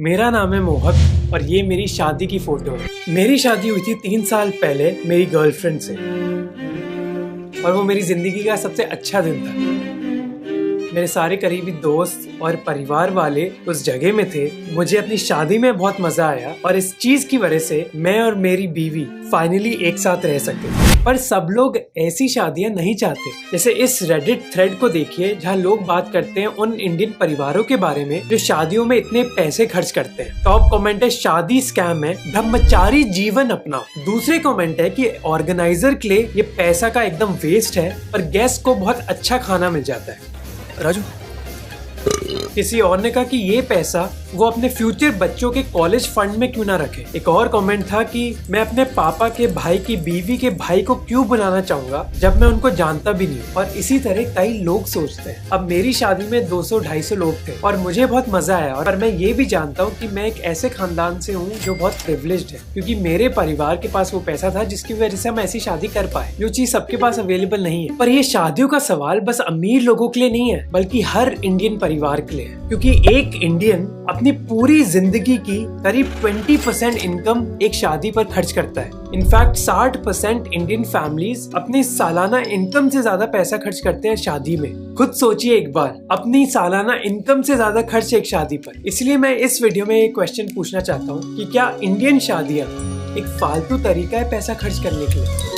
मेरा नाम है मोहक और ये मेरी शादी की फोटो है। मेरी शादी हुई थी 3 साल पहले मेरी गर्लफ्रेंड से और वो मेरी जिंदगी का सबसे अच्छा दिन था। मेरे सारे करीबी दोस्त और परिवार वाले उस जगह में थे। मुझे अपनी शादी में बहुत मजा आया और इस चीज की वजह से मैं और मेरी बीवी फाइनली एक साथ रह सके। पर सब लोग ऐसी शादियां नहीं चाहते। जैसे इस रेडिट थ्रेड को देखिए जहां लोग बात करते हैं उन इंडियन परिवारों के बारे में जो शादियों में इतने पैसे खर्च करते हैं। टॉप कमेंट है शादी स्कैम है, ब्रह्मचारी जीवन अपनाओ। दूसरे कमेंट है कि ऑर्गेनाइजर के लिए ये पैसा का एकदम वेस्ट है पर गेस्ट को बहुत अच्छा खाना मिल जाता है। राजू, किसी और ने कहा कि ये पैसा वो अपने फ्यूचर बच्चों के कॉलेज फंड में क्यों ना रखे। एक और कमेंट था कि मैं अपने पापा के भाई की बीवी के भाई को क्यों बुलाना चाहूंगा जब मैं उनको जानता भी नहीं। और इसी तरह कई लोग सोचते हैं। अब मेरी शादी में 200-250 लोग थे और मुझे बहुत मजा आया। और मैं ये भी जानता हूँ कि मैं एक ऐसे खानदान से हूँ जो बहुत प्रिविलेज्ड है, क्योंकि मेरे परिवार के पास वो पैसा था जिसकी वजह से हम ऐसी शादी कर पाए, जो चीज सबके पास अवेलेबल नहीं है। पर ये शादियों का सवाल बस अमीर लोगों के लिए नहीं है, बल्कि हर इंडियन परिवार के लिए है। क्योंकि एक इंडियन अपनी पूरी जिंदगी की करीब 20% इनकम एक शादी पर खर्च करता है। इनफैक्ट 60% इंडियन फैमिलीज अपनी सालाना इनकम से ज्यादा पैसा खर्च करते हैं शादी में। खुद सोचिए एक बार, अपनी सालाना इनकम से ज्यादा खर्च एक शादी पर। इसलिए मैं इस वीडियो में एक क्वेश्चन पूछना चाहता हूँ कि क्या इंडियन शादियाँ एक फालतू तरीका है पैसा खर्च करने के लिए?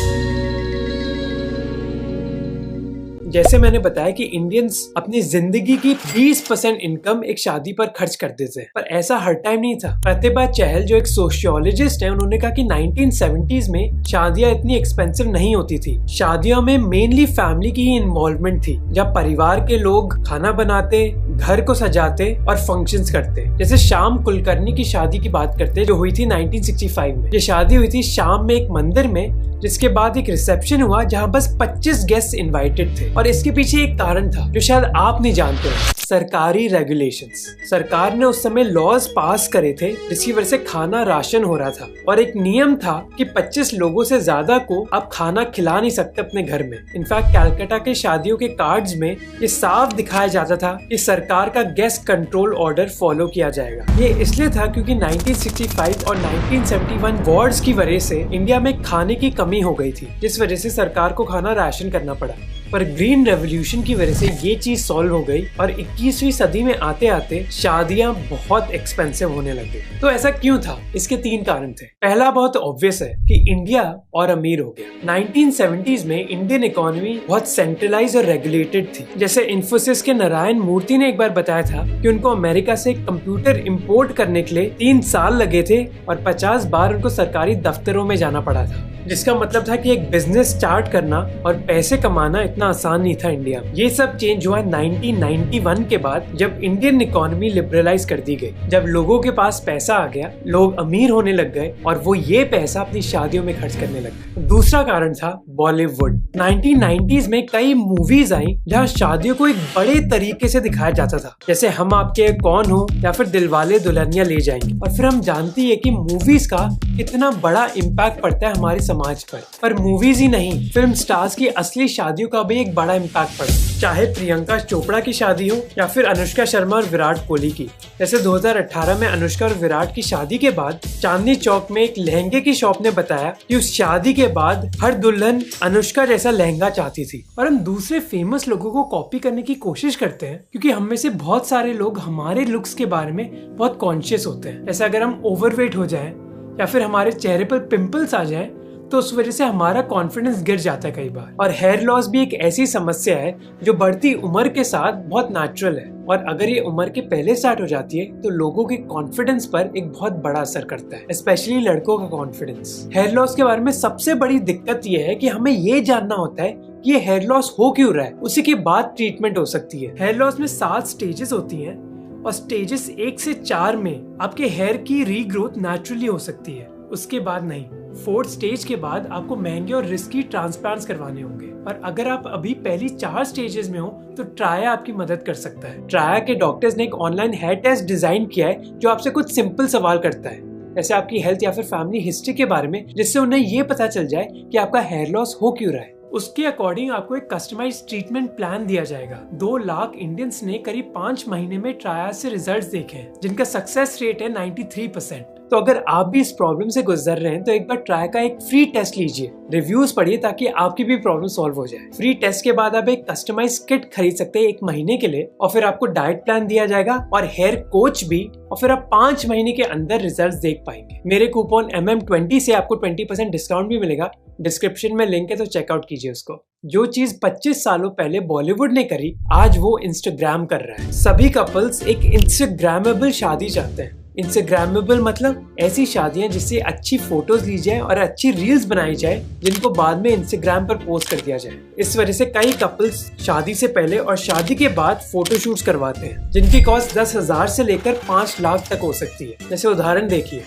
जैसे मैंने बताया कि इंडियंस अपनी जिंदगी की 20% इनकम एक शादी पर खर्च कर देते हैं, पर ऐसा हर टाइम नहीं था। प्रतिभा चहल जो एक सोशियोलॉजिस्ट है, उन्होंने कहा कि 1970s में शादियां इतनी एक्सपेंसिव नहीं होती थी। शादियों में मेनली फैमिली की ही इन्वॉल्वमेंट थी, जब परिवार के लोग खाना बनाते, घर को सजाते और फंक्शंस करते। जैसे श्याम कुलकर्णी की शादी की बात करते जो हुई थी 1965 में। ये शादी हुई थी शाम में एक मंदिर में, जिसके बाद एक रिसेप्शन हुआ जहां बस 25 गेस्ट इनवाइटेड थे। और इसके पीछे एक कारण था जो शायद आप नहीं जानते हो, सरकारी रेगुलेशंस। सरकार ने उस समय लॉज पास करे थे जिसकी वजह से खाना राशन हो रहा था और एक नियम था कि 25 लोगों से ज्यादा को आप खाना खिला नहीं सकते अपने घर में। इनफैक्ट कैलकाटा के शादियों के कार्ड्स में ये साफ दिखाया जाता था कि सरकार का गेस्ट कंट्रोल ऑर्डर फॉलो किया जाएगा। ये इसलिए था क्योंकि 1965 और 1971 वॉर्स की वजह से इंडिया में खाने की कमी हो गई थी, जिस वजह से सरकार को खाना राशन करना पड़ा। पर ग्रीन रेवोल्यूशन की वजह से ये चीज सॉल्व हो गई और 21वीं सदी में आते आते शादियां बहुत एक्सपेंसिव होने लग गई। तो ऐसा क्यों था? इसके 3 कारण थे। पहला बहुत ऑब्वियस है कि इंडिया और अमीर हो गया। 1970s में इंडियन इकोनॉमी बहुत सेंट्रलाइज और रेगुलेटेड थी। जैसे इन्फोसिस के नारायण मूर्ति ने एक बार बताया था कि उनको अमेरिका से कंप्यूटर इम्पोर्ट करने के लिए 3 साल लगे थे और 50 बार उनको सरकारी दफ्तरों में जाना पड़ा था, जिसका मतलब था कि एक बिजनेस स्टार्ट करना और पैसे कमाना इतना आसान नहीं था इंडिया में। ये सब चेंज हुआ 1991 के बाद, जब इंडियन इकोनॉमी लिबरलाइज कर दी गई। जब लोगों के पास पैसा आ गया, लोग अमीर होने लग गए और वो ये पैसा अपनी शादियों में खर्च करने लग गए। दूसरा कारण था बॉलीवुड। 1990s में कई मूवीज आई जहाँ शादियों को एक बड़े तरीके से दिखाया जाता था, जैसे हम आपके कौन हो या फिर दिलवाले दुल्हनिया ले जाएंगे। और फिर हम जानती है कि मूवीज का कितना बड़ा इम्पैक्ट पड़ता है हमारे समाज पर मूवीज ही नहीं, फिल्म स्टार्स की असली शादियों का भी एक बड़ा इम्पैक्ट पड़ा। चाहे प्रियंका चोपड़ा की शादी हो या फिर अनुष्का शर्मा और विराट कोहली की। जैसे 2018 में अनुष्का और विराट की शादी के बाद चांदनी चौक में एक लहंगे की शॉप ने बताया कि उस शादी के बाद हर दुल्हन अनुष्का जैसा लहंगा चाहती थी। और हम दूसरे फेमस लोगों को कॉपी करने की कोशिश करते हैं क्योंकि हम में से बहुत सारे लोग हमारे लुक्स के बारे में बहुत कॉन्शियस होते हैं। जैसे अगर हम ओवरवेट हो जाएं या फिर हमारे चेहरे पर पिंपल्स आ जाएं तो उस वजह से हमारा कॉन्फिडेंस गिर जाता है कई बार। और हेयर लॉस भी एक ऐसी समस्या है जो बढ़ती उम्र के साथ बहुत नेचुरल है, और अगर ये उम्र के पहले स्टार्ट हो जाती है तो लोगों के कॉन्फिडेंस पर एक बहुत बड़ा असर करता है, स्पेशली लड़कों का कॉन्फिडेंस। हेयर लॉस के बारे में सबसे बड़ी दिक्कत ये है कि हमें ये जानना होता है कि ये हेयर लॉस हो क्यों रहा है, उसी के बाद ट्रीटमेंट हो सकती है। हेयर लॉस में 7 स्टेजेस होती हैं और स्टेजेस 1 से 4 में आपके हेयर की रीग्रोथ नेचुरली हो सकती है, उसके बाद नहीं। 4th स्टेज के बाद आपको महंगे और रिस्की ट्रांसप्लांट्स करवाने होंगे। और अगर आप अभी पहली 4 स्टेजेस में हो तो ट्राया आपकी मदद कर सकता है। ट्राया के डॉक्टर्स ने एक ऑनलाइन हेयर टेस्ट डिजाइन किया है जो आपसे कुछ सिंपल सवाल करता है, जैसे आपकी हेल्थ या फिर फैमिली हिस्ट्री के बारे में, जिससे उन्हें ये पता चल जाए कि आपका हेयर लॉस हो क्यों रहा है। उसके अकॉर्डिंग आपको एक कस्टमाइज्ड ट्रीटमेंट प्लान दिया जाएगा। 2 लाख इंडियंस ने करीब 5 महीने में ट्रायल से रिजल्ट्स देखे हैं, जिनका सक्सेस रेट है 93%। तो अगर आप भी इस प्रॉब्लम से गुजर रहे हैं तो एक बार ट्राई का एक फ्री टेस्ट लीजिए, रिव्यूज पढ़िए ताकि आपकी भी प्रॉब्लम सॉल्व हो जाए। फ्री टेस्ट के बाद आप एक कस्टमाइज किट खरीद सकते हैं 1 महीने के लिए, और फिर आपको डाइट प्लान दिया जाएगा और हेयर कोच भी, और फिर आप 5 महीने के अंदर रिजल्ट देख पाएंगे। मेरे कूपन MM20 से आपको 20% डिस्काउंट भी मिलेगा। डिस्क्रिप्शन में लिंक है तो चेकआउट कीजिए उसको। जो चीज 25 सालों पहले बॉलीवुड ने करी, आज वो इंस्टाग्राम कर रहा है। सभी कपल्स एक इंस्टाग्रामेबल शादी चाहते हैं। इंस्टाग्रामेबल मतलब ऐसी शादियां जिससे अच्छी फोटोज ली जाए और अच्छी रील्स बनाई जाए, जिनको बाद में इंस्टाग्राम पर पोस्ट कर दिया जाए। इस वजह से कई कपल्स शादी से पहले और शादी के बाद फोटोशूट्स करवाते हैं, जिनकी कॉस्ट 10,000 से लेकर 5 लाख तक हो सकती है। जैसे उदाहरण देखिए,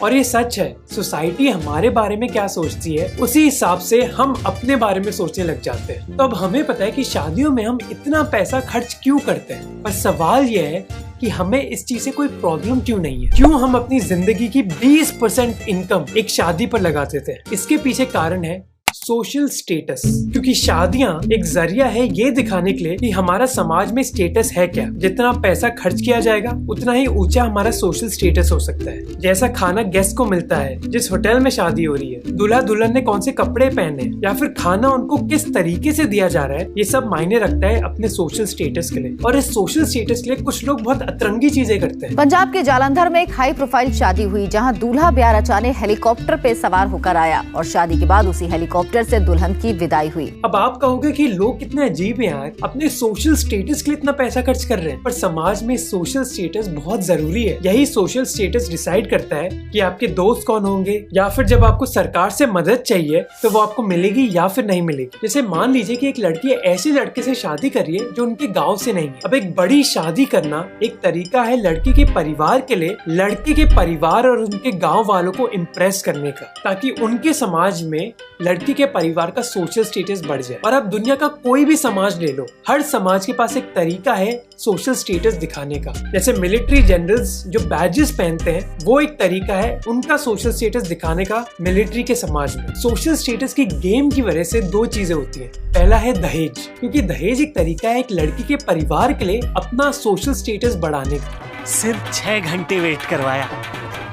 और ये सच है, सोसाइटी हमारे बारे में क्या सोचती है उसी हिसाब से हम अपने बारे में सोचने लग जाते हैं। तो अब हमें पता है कि शादियों में हम इतना पैसा खर्च क्यों करते हैं, पर सवाल यह है कि हमें इस चीज से कोई प्रॉब्लम क्यों नहीं है। क्यों हम अपनी जिंदगी की 20% इनकम एक शादी पर लगा देते हैं। इसके पीछे कारण है सोशल स्टेटस, क्योंकि शादियां एक जरिया है ये दिखाने के लिए कि हमारा समाज में स्टेटस है क्या। जितना पैसा खर्च किया जाएगा उतना ही ऊंचा हमारा सोशल स्टेटस हो सकता है। जैसा खाना गेस्ट को मिलता है, जिस होटल में शादी हो रही है, दूल्हा दुल्हन ने कौन से कपड़े पहने, या फिर खाना उनको किस तरीके से दिया जा रहा है, ये सब मायने रखता है अपने सोशल स्टेटस के लिए। और इस सोशल स्टेटस के लिए कुछ लोग बहुत अतरंगी चीजें करते हैं। पंजाब के जालंधर में एक हाई प्रोफाइल शादी हुई, जहाँ दूल्हा ब्याह ने हेलीकॉप्टर पे सवार होकर आया और शादी के बाद उसी हेलीकॉप्टर से दुल्हन की विदाई हुई। अब आप कहोगे कि लोग कितने अजीब हैं यार, अपने सोशल स्टेटस के लिए इतना पैसा खर्च कर रहे हैं। पर समाज में सोशल स्टेटस बहुत जरूरी है। यही सोशल स्टेटस डिसाइड करता है कि आपके दोस्त कौन होंगे, या फिर जब आपको सरकार से मदद चाहिए तो वो आपको मिलेगी या फिर नहीं मिलेगी। जैसे मान लीजिए कि एक लड़की ऐसे लड़के से शादी कर रही है जो उनके गाँव से नहीं है। अब एक बड़ी शादी करना एक तरीका है लड़की के परिवार के लिए, लड़के के परिवार और उनके गाँव वालों को इम्प्रेस करने का, ताकि उनके समाज में लड़की के परिवार का सोशल स्टेटस बढ़ जाए। और अब दुनिया का कोई भी समाज ले लो, हर समाज के पास एक तरीका है सोशल स्टेटस दिखाने का। जैसे मिलिट्री जनरल्स जो बैजेस पहनते हैं, वो एक तरीका है उनका सोशल स्टेटस दिखाने का मिलिट्री के समाज में। सोशल स्टेटस की गेम की वजह से 2 चीजें होती हैं। पहला है दहेज, क्योंकि दहेज एक तरीका है एक लड़की के परिवार के लिए अपना सोशल स्टेटस बढ़ाने का। सिर्फ 6 घंटे वेट करवाया,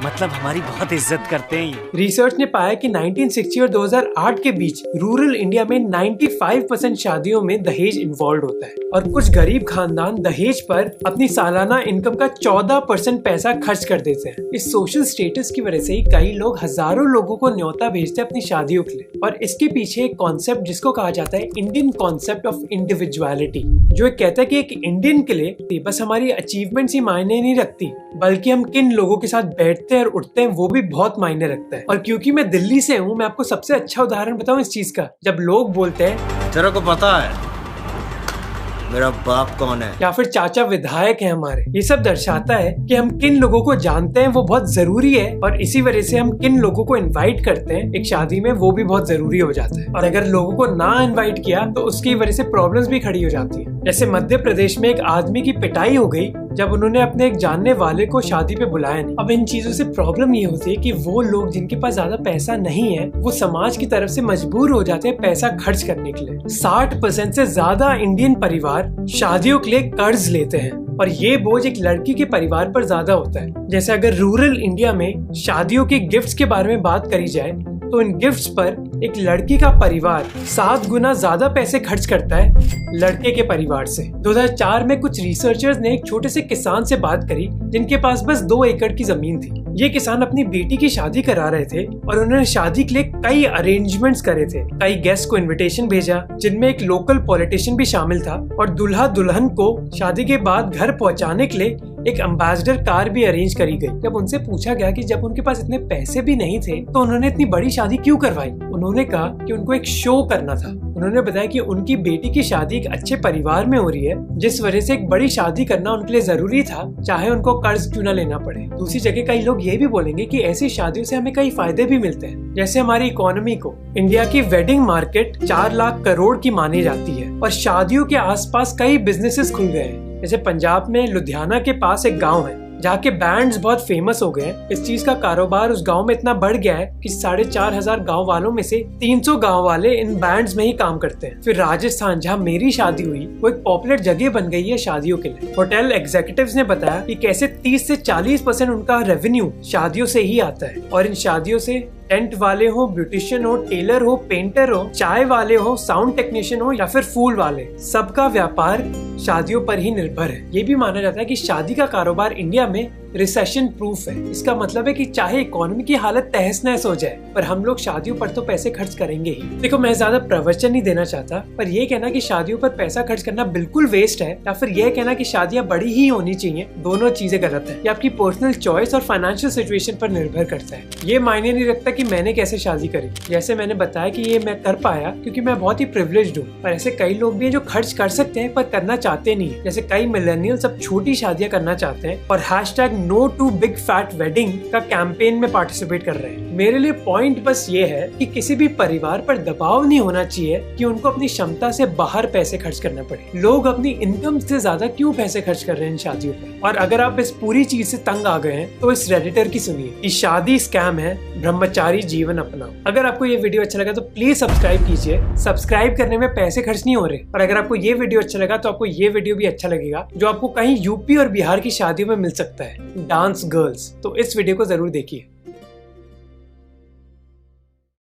मतलब हमारी बहुत इज्जत करते हैं। रिसर्च ने पाया कि 1960 और 2008 के बीच रूरल इंडिया में 95% शादियों में दहेज इन्वॉल्व होता है, और कुछ गरीब खानदान दहेज पर अपनी सालाना इनकम का 14% पैसा खर्च कर देते हैं। इस सोशल स्टेटस की वजह से ही कई लोग हजारों लोगों को न्योता भेजते हैं अपनी शादियों के लिए। और इसके पीछे एक कॉन्सेप्ट जिसको कहा जाता है इंडियन कॉन्सेप्ट ऑफ इंडिविजुअलिटी, जो एक कहता है कि एक इंडियन के लिए बस हमारी अचीवमेंट्स ही मायने नहीं रखती, बल्कि हम किन लोगों के साथ बैठते और उठते हैं वो भी बहुत मायने रखता है। और क्योंकि मैं दिल्ली से हूँ, मैं आपको सबसे अच्छा उदाहरण बताऊं इस चीज का। जब लोग बोलते हैं तेरे को पता है मेरा बाप कौन है, या फिर चाचा विधायक है हमारे, ये सब दर्शाता है कि हम किन लोगों को जानते हैं वो बहुत जरूरी है, और इसी वजह से हम किन लोगों को इनवाइट करते हैं एक शादी में वो भी बहुत जरूरी हो जाता है। और अगर लोगों को ना इनवाइट किया तो उसकी वजह से प्रॉब्लम्स भी खड़ी हो जाती है। जैसे मध्य प्रदेश में एक आदमी की पिटाई हो गई जब उन्होंने अपने एक जानने वाले को शादी पे बुलाया नहीं। अब इन चीजों से प्रॉब्लम ये होती है कि वो लोग जिनके पास ज्यादा पैसा नहीं है, वो समाज की तरफ से मजबूर हो जाते हैं पैसा खर्च करने के लिए। 60% से ज्यादा इंडियन परिवार शादियों के लिए कर्ज लेते हैं, और ये बोझ एक लड़की के परिवार पर ज्यादा होता है। जैसे अगर रूरल इंडिया में शादियों के गिफ्ट्स के बारे में बात करी जाए तो इन गिफ्ट्स पर एक लड़की का परिवार 7 गुना ज्यादा पैसे खर्च करता है लड़के के परिवार से। 2004 में कुछ रिसर्चर्स ने एक छोटे से किसान से बात करी जिनके पास बस 2 एकड़ की जमीन थी। ये किसान अपनी बेटी की शादी करा रहे थे और उन्होंने शादी के लिए कई अरेंजमेंट्स करे थे। कई गेस्ट को इनविटेशन भेजा जिनमें एक लोकल पॉलिटिशियन भी शामिल था, और दुल्हा दुल्हन को शादी के बाद घर पहुंचाने के लिए एक एम्बेसडर कार भी अरेंज करी गई। जब उनसे पूछा गया कि जब उनके पास इतने पैसे भी नहीं थे तो उन्होंने इतनी बड़ी शादी क्यों करवाई, उन्होंने कहा कि उनको एक शो करना था। उन्होंने बताया कि उनकी बेटी की शादी एक अच्छे परिवार में हो रही है, जिस वजह से एक बड़ी शादी करना उनके लिए जरूरी था, चाहे उनको कर्ज क्यों न लेना पड़े। दूसरी जगह कई लोग ये भी बोलेंगे कि ऐसी शादियों से हमें कई फायदे भी मिलते हैं। जैसे हमारी इकोनॉमी को, इंडिया की वेडिंग मार्केट 4 लाख करोड़ की मानी जाती है, और शादियों के आसपास कई बिजनेसेस खुल गए हैं। जैसे पंजाब में लुधियाना के पास एक गांव है जहाँ के बैंड्स बहुत फेमस हो गए। इस चीज का कारोबार उस गांव में इतना बढ़ गया है कि 4,500 गांव वालों में से 300 गांव वाले इन बैंड्स में ही काम करते हैं। फिर राजस्थान, जहाँ मेरी शादी हुई, वो एक पॉपुलर जगह बन गई है शादियों के लिए। होटल एग्जीक्यूटिव्स ने बताया कि कैसे 30 से 40% उनका रेवेन्यू शादियों से ही आता है। और इन शादियों से टेंट वाले हो, ब्यूटिशियन हो, टेलर हो, पेंटर हो, चाय वाले हो, साउंड टेक्नीशियन हो या फिर फूल वाले, सबका व्यापार शादियों पर ही निर्भर है। ये भी माना जाता है कि शादी का कारोबार इंडिया में रिसेशन प्रूफ है। इसका मतलब है कि चाहे इकोनॉमी की हालत तहस नहस हो जाए, पर हम लोग शादियों पर तो पैसे खर्च करेंगे ही। देखो, मैं ज्यादा प्रवचन नहीं देना चाहता, पर ये कहना कि शादियों पर पैसा खर्च करना बिल्कुल वेस्ट है या फिर यह कहना कि शादियां बड़ी ही होनी चाहिए, दोनों चीजें गलत है। ये आपकी पर्सनल चॉइस और फाइनेंशियल सिचुएशन पर निर्भर करता है। ये मायने नहीं रखता कि मैंने कैसे शादी करी। जैसे मैंने बताया कि ये मैं कर पाया क्योंकि मैं बहुत ही प्रिविलेज्ड हूँ, पर ऐसे कई लोग भी हैं जो खर्च कर सकते हैं पर करना चाहते नहीं है। जैसे कई मिलेनियल्स अब छोटी शादियां करना चाहते हैं और #No to Big Fat Wedding का कैंपेन में पार्टिसिपेट कर रहे हैं। मेरे लिए पॉइंट बस ये है कि किसी भी परिवार पर दबाव नहीं होना चाहिए कि उनको अपनी क्षमता से बाहर पैसे खर्च करना पड़े। लोग अपनी इनकम से ज्यादा क्यों पैसे खर्च कर रहे हैं इन शादियों पर। और अगर आप इस पूरी चीज से तंग आ गए हैं तो इस रेडिटर की सुनिए कि शादी स्कैम है, ब्रह्मचारी जीवन अपनाओ। अगर आपको ये वीडियो अच्छा लगा तो प्लीज सब्सक्राइब कीजिए। सब्सक्राइब करने में पैसे खर्च नहीं हो रहे। और अगर आपको ये वीडियो अच्छा लगा तो आपको ये वीडियो भी अच्छा लगेगा जो आपको कहीं यूपी और बिहार की शादियों में मिल सकता है, डांस गर्ल्स। तो इस वीडियो को जरूर देखिए।